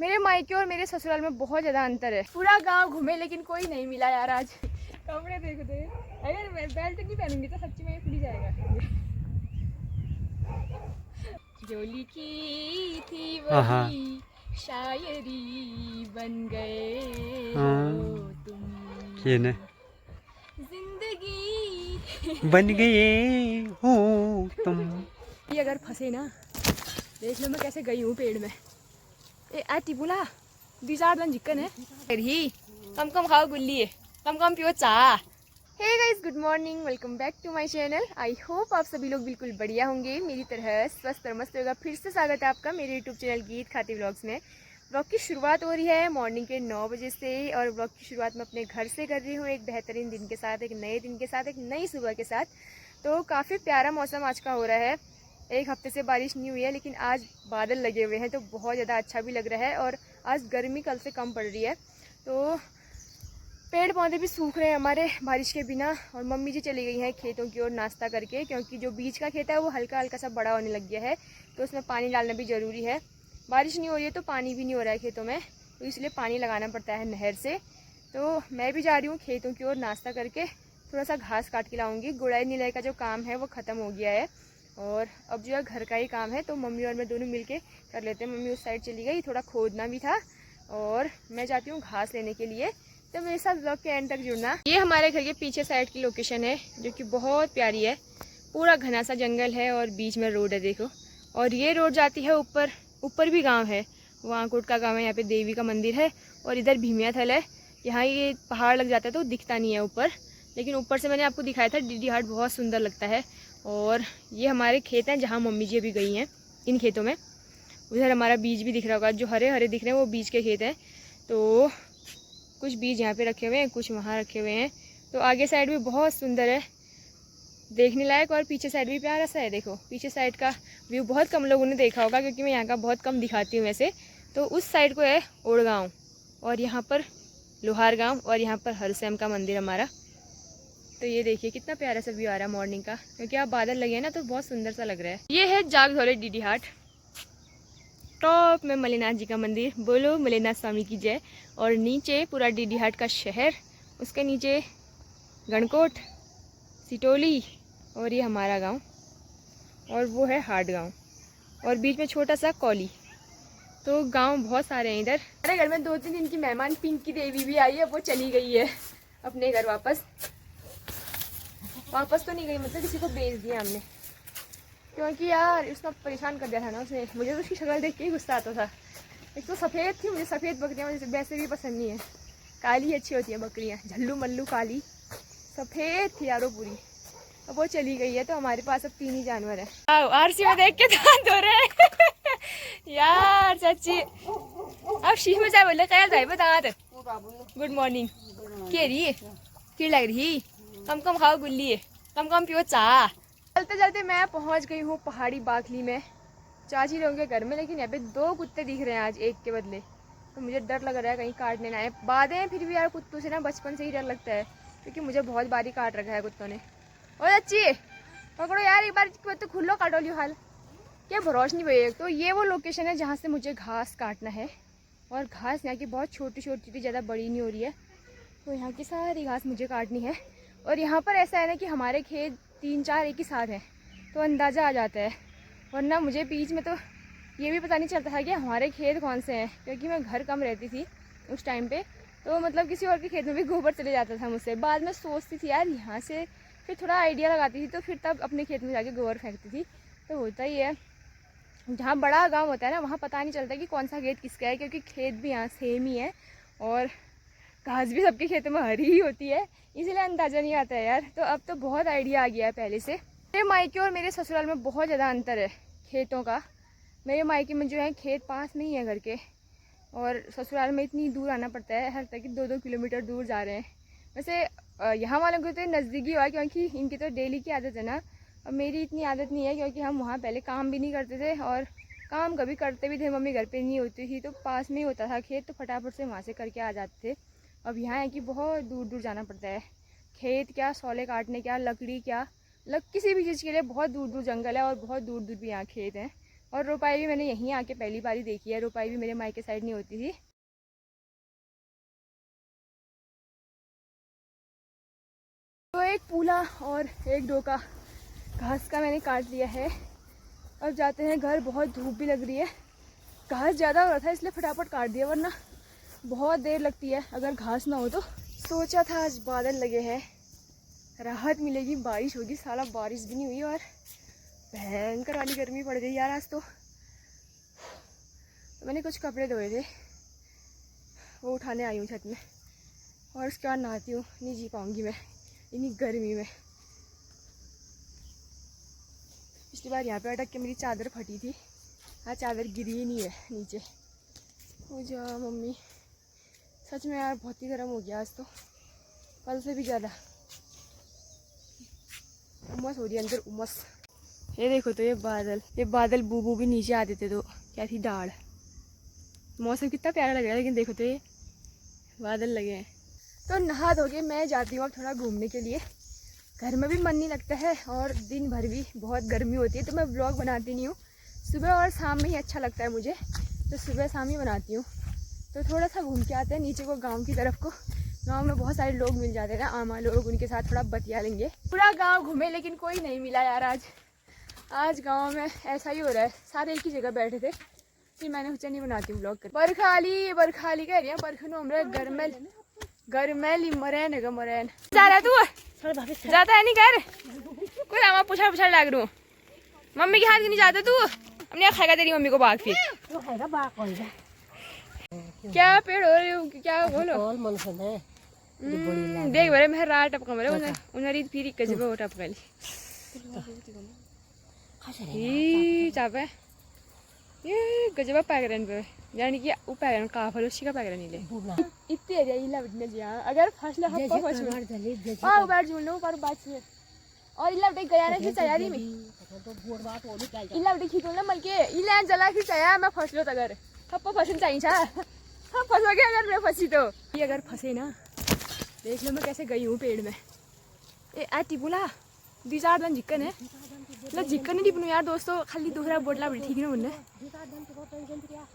मेरे मायके और मेरे ससुराल में बहुत ज़्यादा अंतर है। पूरा गांव घूमे लेकिन कोई नहीं मिला यार आज। कपड़े देखो तो, अगर मैं बेल्ट नहीं पहनूंगी तो सच्ची में खुल जाएगा। जो लिखी थी वही शायरी बन गए हो तुम, जिंदगी बन गए हो तुम। ये अगर फंसे ना, देख लो मैं कैसे गई हूँ पेड़ में। ए आती बोला 2-4 दिन चिकन है ही, कम कम खाओ गुल्ली है, कम कम पियो चाह। Hey guys, good morning, welcome back to my channel. I hope आप सभी लोग बिल्कुल बढ़िया होंगे, मेरी तरह स्वस्थ और मस्त होगा। फिर से स्वागत है आपका मेरे यूट्यूब चैनल गीत खाती व्लॉग्स में। व्लॉग की शुरुआत हो रही है मॉर्निंग के 9 बजे से, और व्लॉग की शुरुआत मैं अपने घर से कर रही हूँ, एक बेहतरीन दिन के साथ, एक नए दिन के साथ, एक नई सुबह के साथ। तो काफ़ी प्यारा मौसम आज का हो रहा है। एक हफ्ते से बारिश नहीं हुई है, लेकिन आज बादल लगे हुए हैं तो बहुत ज़्यादा अच्छा भी लग रहा है। और आज गर्मी कल से कम पड़ रही है, तो पेड़ पौधे भी सूख रहे हैं हमारे बारिश के बिना। और मम्मी जी चली गई हैं खेतों की ओर नाश्ता करके, क्योंकि जो बीज का खेत है वो हल्का हल्का सा बड़ा होने लग गया है, तो उसमें पानी डालना भी ज़रूरी है। बारिश नहीं हो रही है तो पानी भी नहीं हो रहा है खेतों में, तो इसलिए पानी लगाना पड़ता है नहर से। तो मैं भी जा रही हूँ खेतों की ओर नाश्ता करके, थोड़ा सा घास काट के लाऊंगी। गुड़ाई निलाई का जो काम है वो ख़त्म हो गया है, और अब जो है घर का ही काम है, तो मम्मी और मैं दोनों मिलके कर लेते हैं। मम्मी उस साइड चली गई, थोड़ा खोदना भी था, और मैं जाती हूँ घास लेने के लिए। तो मेरे साथ ब्लॉग के एंड तक जुड़ना। ये हमारे घर के पीछे साइड की लोकेशन है, जो कि बहुत प्यारी है। पूरा घना सा जंगल है और बीच में रोड है, देखो। और ये रोड जाती है ऊपर, ऊपर भी गाँव है, वहाँ कोट का गाँव है। यहाँ पे देवी का मंदिर है, और इधर भीमिया थल है। यहाँ ये पहाड़ लग जाता है तो दिखता नहीं है ऊपर, लेकिन ऊपर से मैंने आपको दिखाया था डीडी हाट, बहुत सुंदर लगता है। और ये हमारे खेत हैं जहाँ मम्मी जी अभी गई हैं, इन खेतों में। उधर हमारा बीज भी दिख रहा होगा, जो हरे हरे दिख रहे हैं वो बीज के खेत हैं। तो कुछ बीज यहाँ पे रखे हुए हैं, कुछ वहाँ रखे हुए हैं। तो आगे साइड भी बहुत सुंदर है, देखने लायक, और पीछे साइड भी प्यारा सा है। देखो पीछे साइड का व्यू बहुत कम लोगों ने देखा होगा, क्योंकि मैं यहाँ का बहुत कम दिखाती हूँ वैसे। तो उस साइड को है ओड़ गाँव, और यहाँ पर लोहार गाँव, और यहाँ पर हरसैम का मंदिर हमारा। तो ये देखिए कितना प्यारा सा व्यू आ रहा है मॉर्निंग का, क्योंकि आप बादल लगे हैं ना, तो बहुत सुंदर सा लग रहा है। ये है जागधौले डीडी हाट, टॉप में मलेनाथ जी का मंदिर, बोलो मलेनाथ स्वामी की जय। और नीचे पूरा डीडी हाट का शहर, उसके नीचे गणकोट, सिटोली, और ये हमारा गांव, और वो है हाट गांव, और बीच में छोटा सा कौली। तो गांव बहुत सारे हैं इधर। हमारे घर में 2-3 दिन की मेहमान पिंकी देवी भी आई है, वो चली गई है अपने घर वापस। वापस तो नहीं गई, मतलब किसी को बेच दिया हमने, क्योंकि यार उसने परेशान कर दिया था ना उसने। मुझे तो उसकी शक्ल देख के ही गुस्सा आता था। एक तो सफ़ेद थी, मुझे सफ़ेद बकरियाँ मुझे वैसे भी पसंद नहीं है, काली अच्छी होती है बकरियाँ, झल्लू मल्लू काली, सफ़ेद थी यारो पूरी। अब वो चली गई है, तो हमारे पास अब 3 ही जानवर है। आरसी में देख के दांत धो रहे हैं यार सच्ची। अब शीश में चाय बोले क्या भाई दांत। Good morning. के रही की लग रही, कम कम खाओ गुल्ली है, कम कम पियो चाह। चलते चलते मैं पहुंच गई हूँ पहाड़ी बाखली में, चाची लोगों के घर में। लेकिन यहाँ पे 2 कुत्ते दिख रहे हैं आज एक के बदले, तो मुझे डर लग रहा है कहीं काटने ना आए। बाधे हैं फिर भी यार, कुत्तों से ना बचपन से ही डर लगता है, क्योंकि मुझे बहुत बारी काट रखा है कुत्तों ने। ओ अच्छी पकड़ो यार, एक बार तो खुल्लो काटो लियो हाल, क्या भरोस नहीं भैया। तो ये वो लोकेशन है जहाँ से मुझे घास काटना है, और घास यहाँ की बहुत छोटी छोटी थी, ज़्यादा बड़ी नहीं हो रही है, तो यहाँ की सारी घास मुझे काटनी है। और यहाँ पर ऐसा है ना कि हमारे खेत 3-4 एक ही साथ हैं, तो अंदाज़ा आ जाता है। वरना मुझे बीच में तो ये भी पता नहीं चलता था कि हमारे खेत कौन से हैं, क्योंकि मैं घर कम रहती थी उस टाइम पे। तो मतलब किसी और के खेत में भी गोबर चले जाता था मुझसे। बाद में सोचती थी यार यहाँ से, फिर थोड़ा आइडिया लगाती थी, तो फिर तब अपने खेत में जाके गोबर फेंकती थी। तो होता ही है, जहाँ बड़ा गाँव होता है ना, वहाँ पता नहीं चलता कि कौन सा खेत किसका है, क्योंकि खेत भी यहाँ सेम ही है, और घास भी सबके खेतों में हरी ही होती है, इसीलिए अंदाज़ा नहीं आता है यार। तो अब तो बहुत आइडिया आ गया है पहले से। मेरे मायके और मेरे ससुराल में बहुत ज़्यादा अंतर है खेतों का। मेरे मायके में जो है खेत पास में ही है घर के, और ससुराल में इतनी दूर आना पड़ता है, हर तक कि 2-2 किलोमीटर दूर जा रहे हैं। वैसे यहाँ वालों को तो नज़दीकी हुआ, क्योंकि इनकी तो डेली की आदत है ना। और मेरी इतनी आदत नहीं है, क्योंकि हम वहाँ पहले काम भी नहीं करते थे, और काम कभी करते भी थे मम्मी घर पे नहीं होती थी, तो पास में ही होता था खेत, तो फटाफट से वहाँ से करके आ जाते थे। अब यहाँ है कि बहुत दूर दूर जाना पड़ता है, खेत क्या, सौले काटने क्या, लकड़ी क्या, किसी भी चीज़ के लिए बहुत दूर दूर जंगल है, और बहुत दूर दूर भी यहाँ खेत हैं। और रोपाई भी मैंने यहीं आके पहली बार ही देखी है। रोपाई भी मेरे मायके साइड नहीं होती थी। तो एक पूला और एक डोका घास का मैंने काट लिया है। अब जाते हैं घर, बहुत धूप भी लग रही है। घास ज़्यादा हो रहा था इसलिए फटाफट काट दिया, वरना बहुत देर लगती है अगर घास ना हो तो। सोचा था आज बादल लगे हैं, राहत मिलेगी, बारिश होगी, साला बारिश भी नहीं हुई और भयंकर वाली गर्मी पड़ गई यार आज तो मैंने कुछ कपड़े धोए थे, वो उठाने आई हूँ छत में और उसके बाद नहाती हूँ। नहीं जी पाऊँगी मैं इतनी गर्मी में। पिछली बार यहाँ पे अटक के मेरी चादर फटी थी, आज चादर गिरी ही नहीं है नीचे। हो जा मम्मी, सच में यार बहुत ही गर्म हो गया आज तो, कल से भी ज़्यादा उमस हो रही है अंदर, उमस। ये देखो तो ये बादल बूबू भी नीचे आते थे तो क्या थी डाढ़। मौसम कितना प्यारा लग रहा है, लेकिन देखो तो ये बादल लगे हैं। तो नहा धो के मैं जाती हूँ अब थोड़ा घूमने के लिए। घर में भी मन नहीं लगता है और दिन भर भी बहुत गर्मी होती है, तो मैं व्लॉग बनाती नहीं हूँ। सुबह और शाम में ही अच्छा लगता है मुझे, तो सुबह शाम ही बनाती हूँ। तो थोड़ा सा घूम के आते हैं नीचे को, गांव की तरफ को। गांव में बहुत सारे लोग मिल जाते हैं ना, आमा लोग, उनके साथ थोड़ा बतिया लेंगे। पूरा गांव घूमे लेकिन कोई नहीं मिला यार आज गांव में ऐसा ही हो रहा है, सारे एक ही जगह बैठे थे। फिर मैंने सोचा नहीं बनाती हूँ ब्लॉग कर। बरखाली कह रही है, बरखनो हमरा गरमेल मरैन है मरैन। जा रहा तू जाता है नहीं कर कोई आमा पुछड़ लाग रू। मम्मी के हाथ की नहीं जाता तू, हमने खाएगा तेरी मम्मी को बाग। फिर क्या पेड़ हो रहे हो, क्या बोलो देख बरे मैं रात टपका मरे उन्हें फिर गजब हो टपकाली चापे ये गजब पैगरन पे यानी कि वो पैगरन का फलोशी का पैगरन नहीं ले इतने एरिया इला बिटने दिया अगर फसले हप्पा फसले हां बैठ जुल लो पर बात से और इला बिटे गया ना फिर तैयारी में इला बिटे खींचो ना मलके इला जला फिर तैयार मैं फसलो अगर हप्पा फसन चाहिए छा हम फंसोगे अगर मैं फंसी तो। ये अगर फंसे ना देख लो मैं कैसे गई हूँ पेड़ में। ए आ टिपुला 2-4 दिन जिक्कन है ल जिक्कन नहीं टिप्नु यार दोस्तों, खाली दोहरा बोटला भी ठीक न हुन्न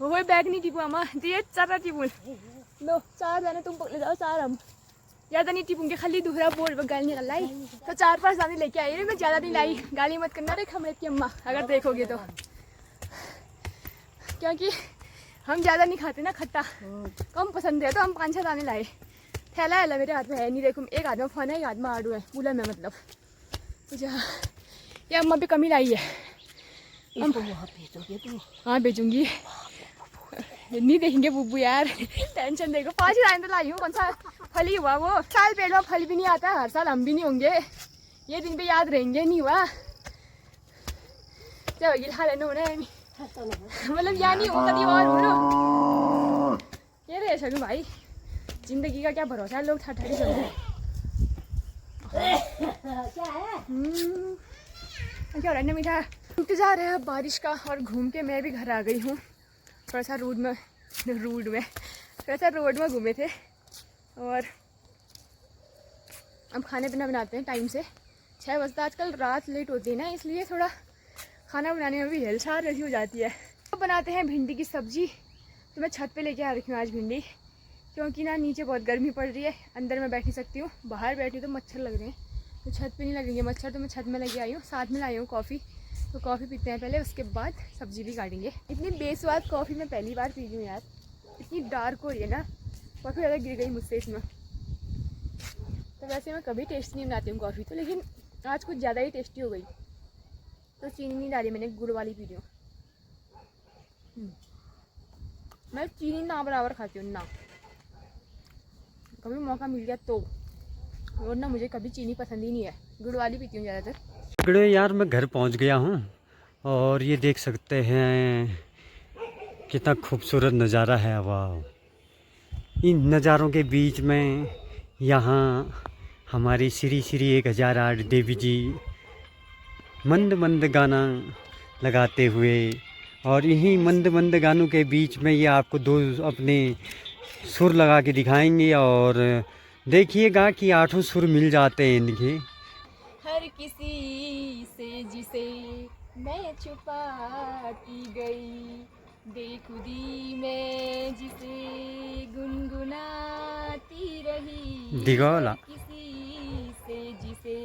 हो बैग नहीं टिपू आमा दिए 4 टिपुल लो 4 जाने तुम पकड़ जाओ 4 हम ज़्यादा नहीं टिपूंगे, खाली दोहरा बोल गाली निकल लाई तो 4-5 दाने लेके आई। मैं ज़्यादा नहीं लाई, गाली मत करना रे खमरेत की अम्मा अगर देखोगे तो, क्योंकि हम ज़्यादा नहीं खाते ना, खट्टा कम पसंद है तो हम 5-6 दाने लाए। थैला है मेरे हाथ में है नहीं, देखो एक हाथ में फोन है एक हाथ में आड़ू है पूला में मतलब ये अम्मा भी कमी लाई है। हाँ बेचूंगी, नहीं देखेंगे बुब्बू यार टेंशन देखो। 5 दाने तो लाई हूँ, कौन सा फल ही हुआ वो, साल पेड़ में फल भी नहीं आता, हर साल हम भी नहीं होंगे, ये दिन पे याद रहेंगे नहीं हुआ जब खा लेना होना है मतलब यार नहीं होता नहीं और बोलो ये रे शगु भाई, जिंदगी का क्या भरोसा है, लोग ठठी चलते हैं। क्या हो रहा है मीठा, इंतजार है बारिश का। और घूम के मैं भी घर आ गई हूँ, थोड़ा सा रोड में घूमे थे और अब खाने पीना बनाते हैं टाइम से 6 बजता। आजकल रात लेट होती है ना, इसलिए थोड़ा खाना बनाने में भी हिलसार ऐसी हो जाती है। अब बनाते हैं भिंडी की सब्जी। तो मैं छत पे लेके आ रखी हूँ आज भिंडी, क्योंकि ना नीचे बहुत गर्मी पड़ रही है, अंदर मैं बैठ नहीं सकती हूँ, बाहर बैठी तो मच्छर लग रहे हैं, तो छत पे नहीं लगेंगे मच्छर, तो मैं छत में लेके आई हूँ। साथ में लाई हूँ कॉफ़ी, तो कॉफ़ी पीते हैं पहले, उसके बाद सब्जी भी काटेंगे। इतनी बेस्वाद कॉफ़ी मैं पहली बार पी रही हूँ यार, इतनी डार्क हो रही है ना, कॉफ़ी ज़्यादा गिर गई मुझसे इसमें। तो वैसे मैं कभी टेस्ट नहीं बनाती हूँ कॉफ़ी तो, लेकिन आज कुछ ज़्यादा ही टेस्टी हो गई, तो चीनी नहीं डाली मैंने, गुड़ वाली पी रही हूँ। मैं चीनी ना बराबर खाती हूँ ना, कभी मौका मिल गया तो, और ना मुझे कभी चीनी पसंद ही नहीं है, गुड़ वाली पीती हूँ ज़्यादातर। यार मैं घर पहुंच गया हूं और ये देख सकते हैं कितना खूबसूरत नज़ारा है। वाह, इन नज़ारों के बीच में यहाँ हमारी श्री श्री 1008 देवी जी मंद मंद गाना लगाते हुए, और यही मंद मंद गानों के बीच में ये आपको 2 अपने सुर लगा के दिखाएंगे और देखिएगा कि 8 सुर मिल जाते हैं इनके। हर किसी से जिसे मैं छुपाती गई बेखुदी में जिसे गुनगुनाती रही दिगोला किसी से जिसे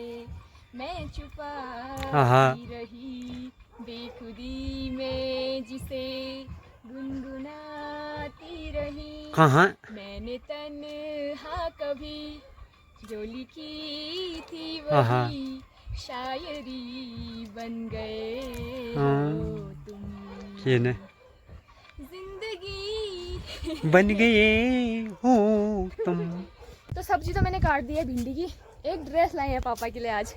मैं आहा। छुपाती रही बेखुदी में जिसे गुनगुनाती रही कहाँ मैंने तन्हा कभी जो लिखी थी आहा। वही शायरी बन गए हाँ। हो तुम ये ने जिंदगी बन गए हो तुम। तो सब्जी तो मैंने काट दी है भिंडी की। एक ड्रेस लाई है पापा के लिए आज।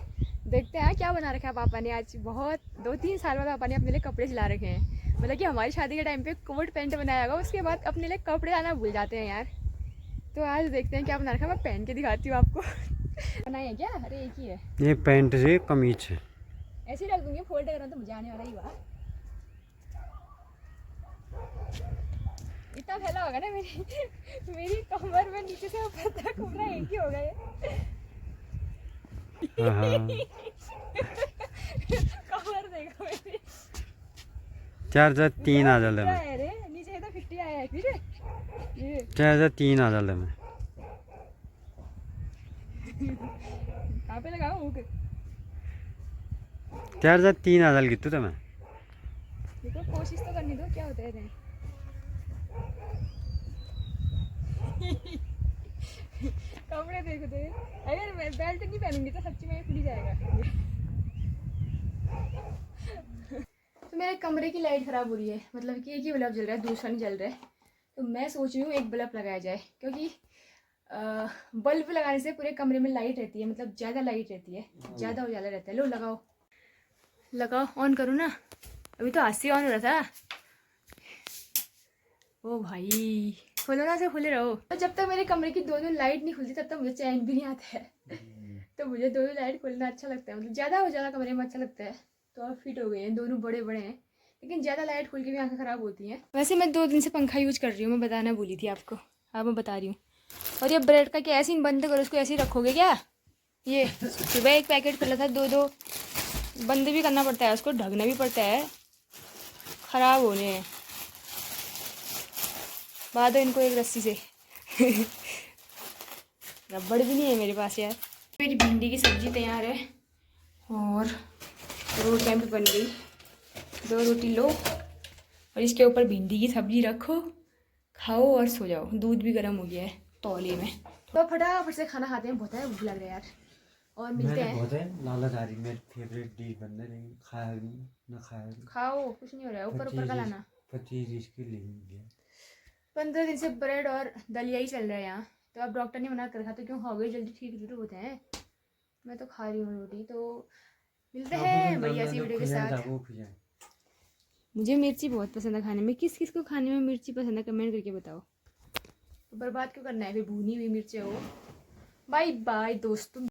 देखते हैं क्या बना रखा है पापा ने आज। बहुत 2-3 साल बाद पापा ने अपने लिए कपड़े सिला रखे हैं। मतलब कि हमारी शादी के टाइम पे कोट पैंट बनाया होगा, उसके बाद अपने लिए कपड़े लाना भूल जाते हैं यार। तो आज देखते हैं क्या बना रखा है। मैं पहन के दिखाती हूँ आपको। बनाई है क्या? अरे एक ही है। ये पैंट से कमीज है। ऐसे ही रख दूंगी, फोल्ड करना तो मुझे आने वाला ही हुआ। इतना फैला होगा ना मेरी कमर में नीचे से ऊपर तक पूरा एक ही होगा ये। कमर देखो मेरी। 4003 आ जाले में। अरे नीचे तो 50 आया है फिर ये 4003 आ जाले में। कहाँ पे लगाऊं हुक? 4003 आ जाल कितु तुम्हें। देखो कोशिश तो करनी दो, क्या होता है रे। कपड़े देखो तो, अगर मैं बेल्ट नहीं पहनूंगी तो सच्ची में खुल जाएगा। तो मेरे कमरे की लाइट ख़राब हो रही है, मतलब कि एक ही बल्ब जल रहा है, दूसरा नहीं जल रहा है। तो मैं सोच रही हूँ एक बल्ब लगाया जाए, क्योंकि बल्ब लगाने से पूरे कमरे में लाइट रहती है, मतलब ज़्यादा लाइट रहती है, ज़्यादा उजाला रहता है। लो लगाओ लगाओ, ऑन करो ना। अभी तो हाथ से ऑन हो रहा था। ओ भाई खोलो ना, से खुले रहो। तो जब तक मेरे कमरे की दोनों लाइट नहीं खुलती तब तक मुझे चैन भी नहीं आता है। तो मुझे दोनों लाइट खोलना अच्छा लगता है, मतलब ज़्यादा हो ज़्यादा कमरे में अच्छा लगता है। तो अब फिट हो गए हैं, दोनों बड़े बड़े हैं, लेकिन ज़्यादा लाइट खुल के भी आंखें ख़राब होती हैं। वैसे मैं 2 दिन से पंखा यूज़ कर रही हूँ, मैं बताना भूली थी आपको, अब मैं बता रही हूँ। और ये ब्रेड का क्या ऐसे ही बंद करो, इसको ऐसे ही रखोगे क्या? ये सुबह एक पैकेट खुला था, 2-2 बंद भी करना पड़ता है, उसको ढकना भी पड़ता है, ख़राब होने हैं। बांधो इनको एक रस्सी से। रबड़ भी नहीं है मेरे पास यार। मेरी भिंडी की सब्ज़ी तैयार है और रोटी टाइम पे बन गई। 2 रोटी लो और इसके ऊपर भिंडी की सब्ज़ी रखो, खाओ और सो जाओ। दूध भी गर्म हो गया है तौलिए में। तो फटाफट से खाना खाते हैं, बहुत है भूख लग रहा है यार। और मिलते हैं। बहुत है लालच आ रही, मेरी फेवरेट डिश बनने नहीं खाया ना खाया। खाओ, कुछ नहीं हो रहा है, ऊपर ऊपर का लाना। 25 इसके लिए 15 दिन से ब्रेड और दलिया ही चल रहा है यहाँ। तो अब डॉक्टर ने मना कर रखा, तो क्यों खाओगे, जल्दी ठीक जरूर होते हैं। मैं तो खा रही हूँ रोटी। तो मिलते हैं बढ़िया सी वीडियो के साथ। मुझे मिर्ची बहुत पसंद है खाने में। किस किस को खाने में मिर्ची पसंद है कमेंट करके बताओ। तो बर्बाद क्यों करना है फिर, भुनी हुई मिर्ची हो। बाय बाय दोस्तों।